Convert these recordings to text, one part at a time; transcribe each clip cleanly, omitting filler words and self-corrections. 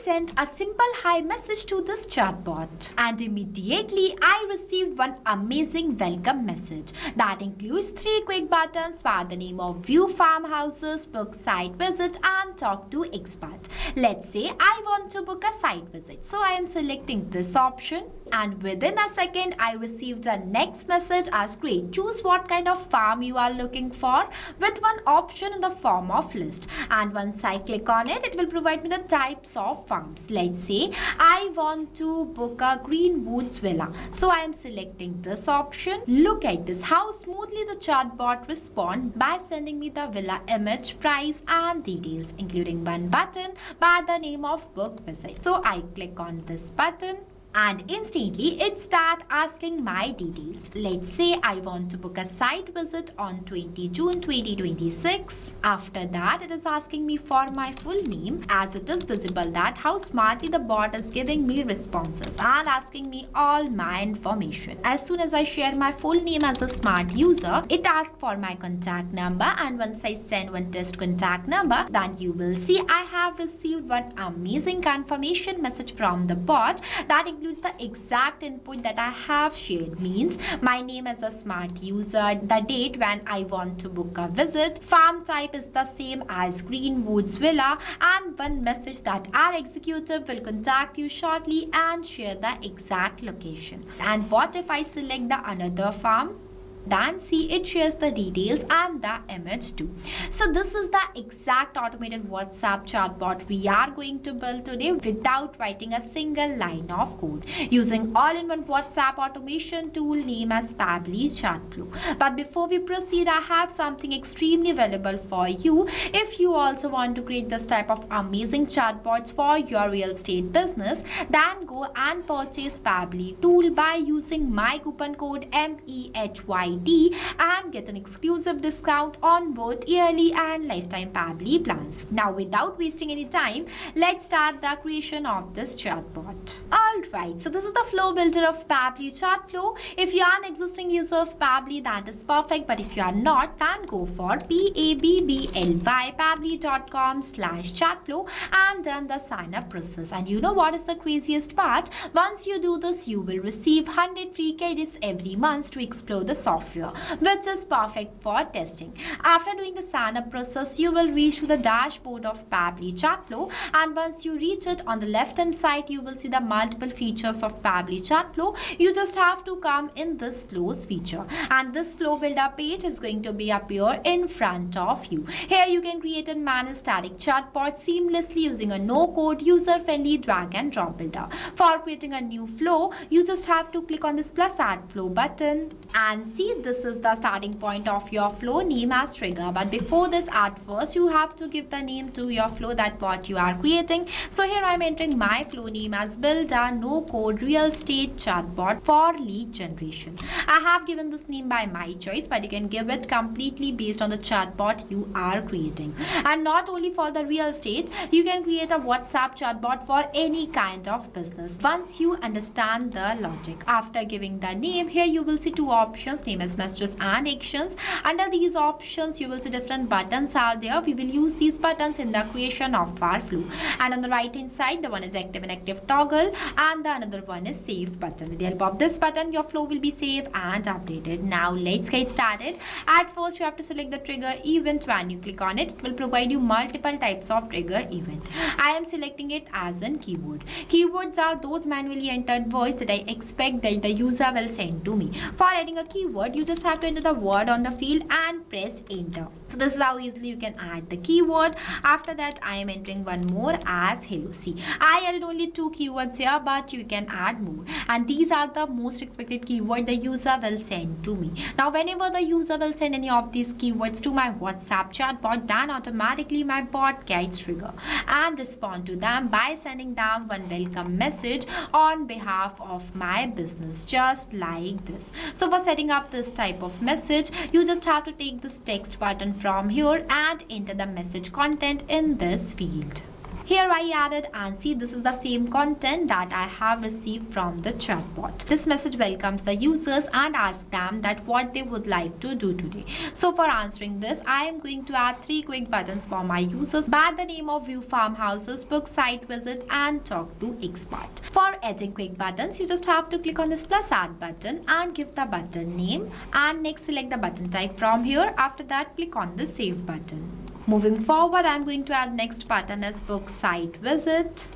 sent a simple hi message to this chatbot, and immediately I received one amazing welcome message that includes 3 quick buttons by the name of view farmhouses, book site visit, and talk to expert. Let's say I want to book a site visit, so I am selecting this option, and within a second I received a next message as great. Choose what kind of farm you are looking for with one option in the form of list, and once I click on it, it will provide me the types of farms. Let's say I want to book a Greenwoods villa, so I am selecting this option. Look at this, how smoothly the chatbot responds by sending me the villa image, price and details, including one button by the name of book visit. So I click on this button and instantly it start asking my details. Let's say I want to book a site visit on 20 June 2026. After that, it is asking me for my full name, as it is visible that how smartly the bot is giving me responses and asking me all my information. As soon as I share my full name as a smart user, it asks for my contact number, and once I send one test contact number, then you will see I have received one amazing confirmation message from the bot that includes the exact input that I have shared. Means my name as a smart user, the date when I want to book a visit, farm type is the same as Greenwoods Villa, and one message that our executive will contact you shortly and share the exact location. And what if I select the another farm? Then see, it shares the details and the image too. So this is the exact automated WhatsApp chatbot we are going to build today without writing a single line of code, using all-in-one WhatsApp automation tool named as Pabbly Chatflow. But before we proceed, I have something extremely valuable for you. If you also want to create this type of amazing chatbots for your real estate business, then go and purchase Pabbly tool by using my coupon code MEHY and get an exclusive discount on both yearly and lifetime Pabbly plans. Now, without wasting any time, let's start the creation of this chatbot. Alright, so this is the flow builder of Pabbly Chatflow. If you are an existing user of Pabbly, that is perfect, but if you are not, then go for pabbly.com/chatflow and done the sign up process. And you know what is the craziest part? Once you do this, you will receive 100 free credits every month to explore the software, which is perfect for testing. After doing the sign up process, you will reach to the dashboard of Pabbly Chatflow, and once you reach it, on the left hand side you will see the multiple features of Pabbly Chatflow. You just have to come in this flows feature, and this flow builder page is going to be appear in front of you. Here you can create and manage static chatbots seamlessly using a no code user friendly drag and drop builder. For creating a new flow, you just have to click on this plus add flow button, and see, this is the starting point of your flow name as trigger. But before this, at first you have to give the name to your flow, that what you are creating. So here I am entering my flow name as build a no code real estate chatbot for lead generation. I have given this name by my choice, but you can give it completely based on the chatbot you are creating. And not only for the real estate, you can create a WhatsApp chatbot for any kind of business once you understand the logic. After giving the name, here you will see two options, name as messages and actions. Under these options, you will see different buttons are there. We will use these buttons in the creation of our flow. And on the right hand side, the one is active and active toggle, and the another one is save button. With the help of this button, your flow will be saved and updated. Now let's get started. At first, you have to select the trigger event. When you click on it, it will provide you multiple types of trigger event. I am selecting it as a keyword. Keywords are those manually entered words that I expect that the user will send to me. For adding a keyword, you just have to enter the word on the field and press enter. So this is how easily you can add the keyword. After that, I am entering one more as hello. See, I added only 2 keywords here, but you can add more, and these are the most expected keyword the user will send to me. Now whenever the user will send any of these keywords to my WhatsApp chatbot, then automatically my bot gets trigger and respond to them by sending them one welcome message on behalf of my business, just like this. So for setting up this type of message, you just have to take this text button from here and enter the message content in this field. Here I added, and see, this is the same content that I have received from the chatbot. This message welcomes the users and asks them that what they would like to do today. So for answering this, I am going to add 3 quick buttons for my users by the name of view farmhouses, book site visit, and talk to expert. For adding quick buttons, you just have to click on this plus add button and give the button name, and next select the button type from here. After that, click on the save button. Moving forward, I am going to add next button as book site visit.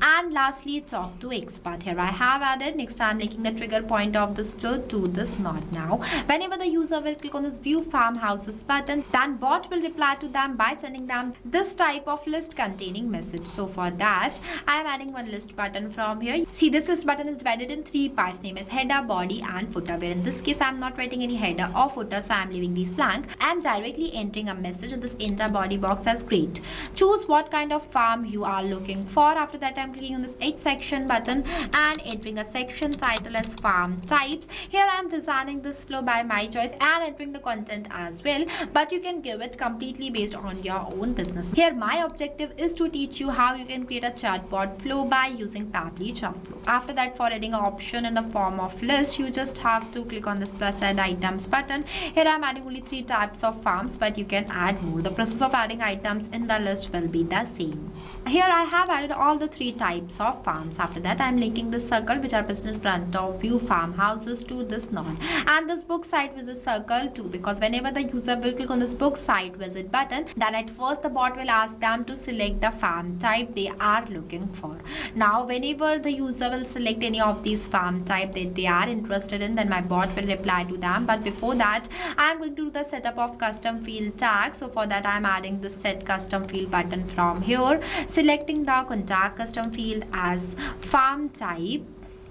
And lastly, talk to expert. Here I have added. Next, I am linking the trigger point of this flow to this node. Now, whenever the user will click on this view farmhouses button, then bot will reply to them by sending them this type of list containing message. So for that, I am adding one list button from here. See, this list button is divided in 3 parts, name as header, body, and footer. Where in this case, I am not writing any header or footer, so I am leaving these blank. I am directly entering a message in this enter body box as great. Choose what kind of farm you are looking for. After that, I am clicking on this H section button and entering a section title as farm types. Here I am designing this flow by my choice and entering the content as well, but you can give it completely based on your own business. Here my objective is to teach you how you can create a chatbot flow by using Pabbly Chatflow. After that, for adding an option in the form of list, you just have to click on this plus add items button. Here I am adding only 3 types of farms, but you can add more. The process of adding items in the list will be the same. Here I have added all the 3 types of farms. After that, I am linking the circle which are present in front of view farmhouses to this node, and this book site visit circle too, because whenever the user will click on this book site visit button, then at first the bot will ask them to select the farm type they are looking for. Now whenever the user will select any of these farm type that they are interested in, then my bot will reply to them. But before that, I am going to do the setup of custom field tag. So for that, I am adding the set custom field button from here, selecting the contact custom field as farm type,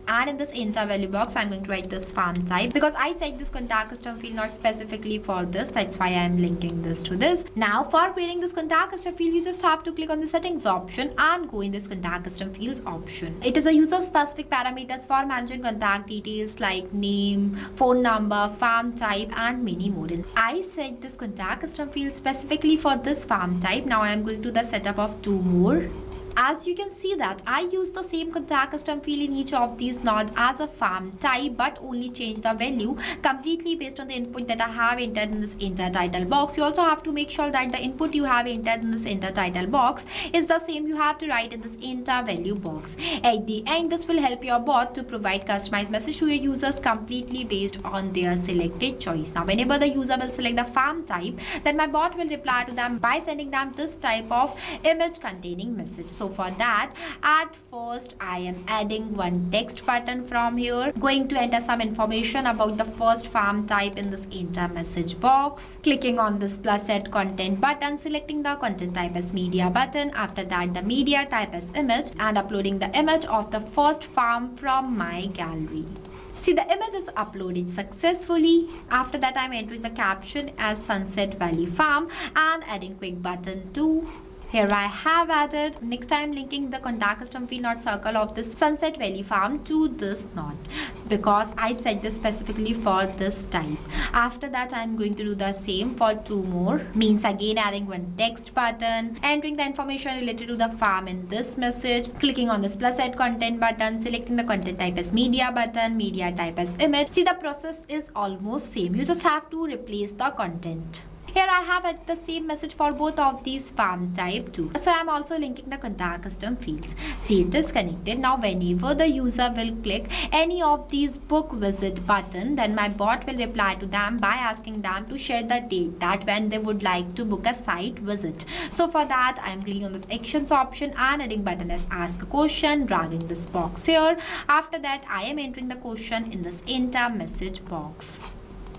and in this enter value box I'm going to write this farm type because I set this contact custom field not specifically for this. That's why I am linking this to this. Now for creating this contact custom field, you just have to click on the settings option and go in this contact custom fields option. It is a user specific parameters for managing contact details like name, phone number, farm type, and many more. I set this contact custom field specifically for this farm type. Now I am going to the setup of 2 more. As you can see that I use the same contact custom field in each of these nodes as a farm type, but only change the value completely based on the input that I have entered in this enter title box. You also have to make sure that the input you have entered in this enter title box is the same you have to write in this enter value box. At the end, this will help your bot to provide customized message to your users completely based on their selected choice. Now whenever the user will select the farm type, then my bot will reply to them by sending them this type of image containing message. So for that, at first I am adding one text button from here, going to enter some information about the first farm type in this enter message box, clicking on this plus add content button, selecting the content type as media button. After that, the media type as image, and uploading the image of the first farm from my gallery. See, the image is uploaded successfully. After that, I'm entering the caption as Sunset Valley Farm and adding quick button too. Here I have added. Next, I am linking the contact custom field node circle of this Sunset Valley Farm to this node because I set this specifically for this type. After that, I am going to do the same for 2 more. Means again adding one text button, entering the information related to the farm in this message, clicking on this plus add content button, selecting the content type as media button, media type as image. See, the process is almost same. You just have to replace the content. Here I have at the same message for both of these farm type too. So I am also linking the contact custom fields. See, it is connected. Now whenever the user will click any of these book visit button, then my bot will reply to them by asking them to share the date that when they would like to book a site visit. So for that, I am clicking on this actions option and adding button as ask a question, dragging this box here. After that, I am entering the question in this enter message box.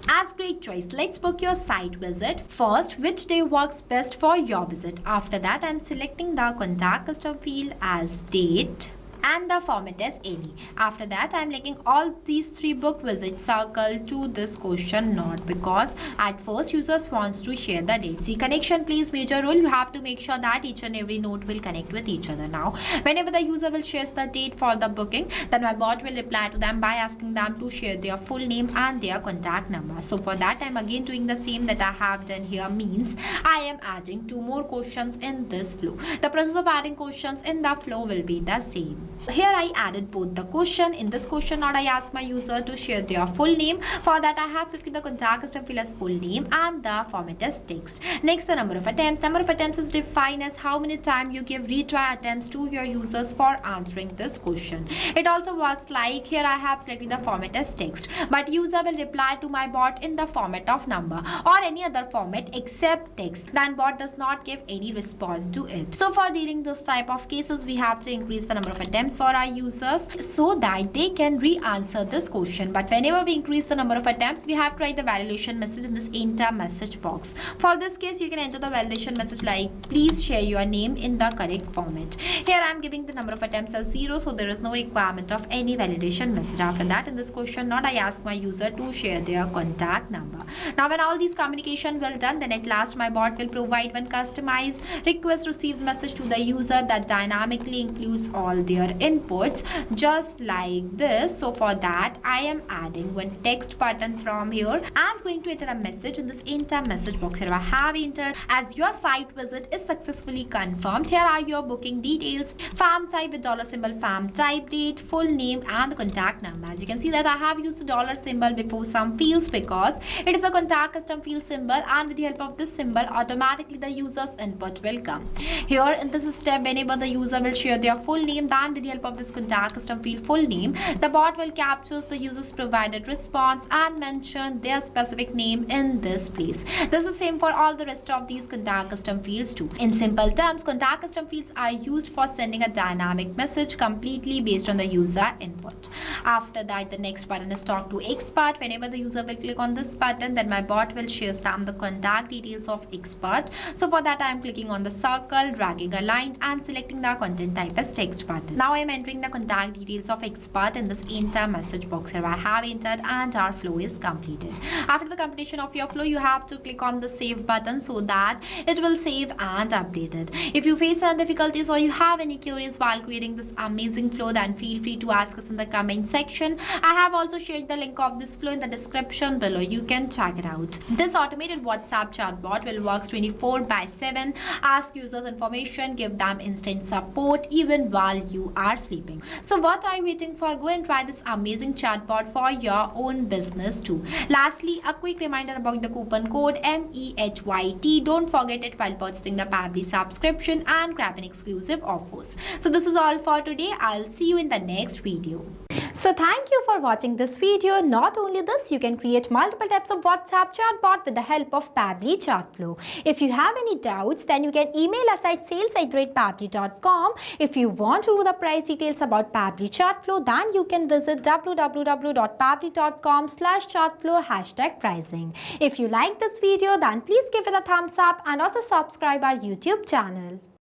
As great choice, let's book your site visit. First, which day works best for your visit? After that, I'm selecting the contact custom field as date. and the format is any. After that, I'm linking all these 3 book visit circle to this question note because at first users wants to share the date. See, connection plays major role. You have to make sure that each and every note will connect with each other. Now, whenever the user will share the date for the booking, then my bot will reply to them by asking them to share their full name and their contact number. So for that, I'm again doing the same that I have done here, means I am adding 2 more questions in this flow. The process of adding questions in the flow will be the same. Here I added both the question. In this question note, I asked my user to share their full name. For that, I have selected the contact custom field as full name and the format as text. Next, the number of attempts. Number of attempts is defined as how many times you give retry attempts to your users for answering this question. It also works like here I have selected the format as text, but user will reply to my bot in the format of number or any other format except text. Then bot does not give any response to it. So for dealing this type of cases, we have to increase the number of attempts for our users so that they can re-answer this question. But whenever we increase the number of attempts, we have to write the validation message in this enter message box. For this case, you can enter the validation message like please share your name in the correct format. Here I am giving the number of attempts as 0, so there is no requirement of any validation message. After that, in this question note, I ask my user to share their contact number. Now when all these communication well done, then at last my bot will provide one customized request received message to the user that dynamically includes all their inputs just like this. So for that, I am adding one text button from here and going to enter a message in this enter message box. Here I have entered as your site visit is successfully confirmed. Here are your booking details, farm type with dollar symbol, farm type, date, full name and the contact number. As you can see that I have used the dollar symbol before some fields because it is a contact custom field symbol, and with the help of this symbol automatically the user's input will come. Here in this step, whenever the user will share their full name, then with the help of this contact custom field full name, the bot will capture the user's provided response and mention their specific name in this place. This is same for all the rest of these contact custom fields too. In simple terms, contact custom fields are used for sending a dynamic message completely based on the user input. After that, the next button is talk to expert. Whenever the user will click on this button, then my bot will share them the contact details of expert. So for that, I am clicking on the circle, dragging a line and selecting the content type as text button. Now I am entering the contact details of expert in this enter message box. Here I have entered and our flow is completed. After the completion of your flow, you have to click on the save button so that it will save and update it. If you face any difficulties or you have any queries while creating this amazing flow, then feel free to ask us in the comment section. I have also shared the link of this flow in the description below. You can check it out. This automated WhatsApp chatbot will work 24/7, ask users information, give them instant support even while you are sleeping. So what are you waiting for? Go and try this amazing chatbot for your own business too. Lastly, a quick reminder about the coupon code MEHYT. Don't forget it while purchasing the Pabbly subscription and grab an exclusive offers. So this is all for today. I'll see you in the next video. So thank you for watching this video. Not only this, you can create multiple types of WhatsApp chatbot with the help of Pabbly Chatflow. If you have any doubts, then you can email us at sales@pabbly.com. If you want to know the price details about Pabbly Chatflow, then you can visit www.pabbly.com/chatflow #pricing. If you like this video, then please give it a thumbs up and also subscribe our YouTube channel.